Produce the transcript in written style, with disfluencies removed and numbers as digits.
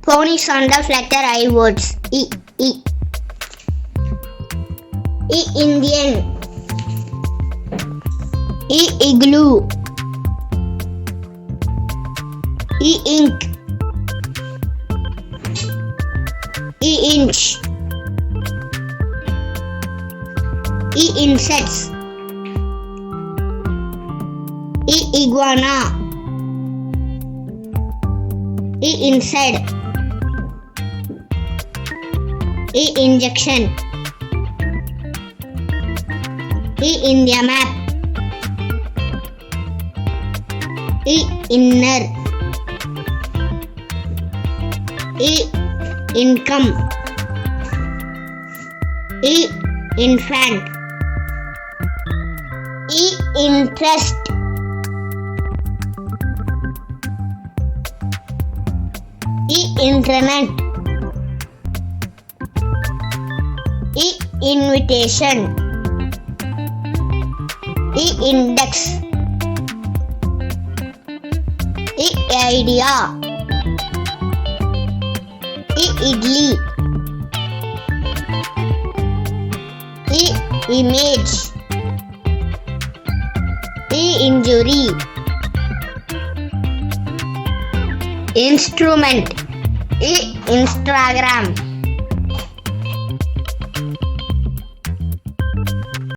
Phonics on the letter I words. E. Indian. E. Igloo. E. Ink. E. Inch. E. Insects. E. Iguana. E. Inside. E. Injection. E. India map. E. Inner. E. Income. E. Infant. E. Interest. E. Internet. E. Invitation. E. Index. E. Idea. E. Idli. E. Image. E. Injury. Instrument. E. Instagram.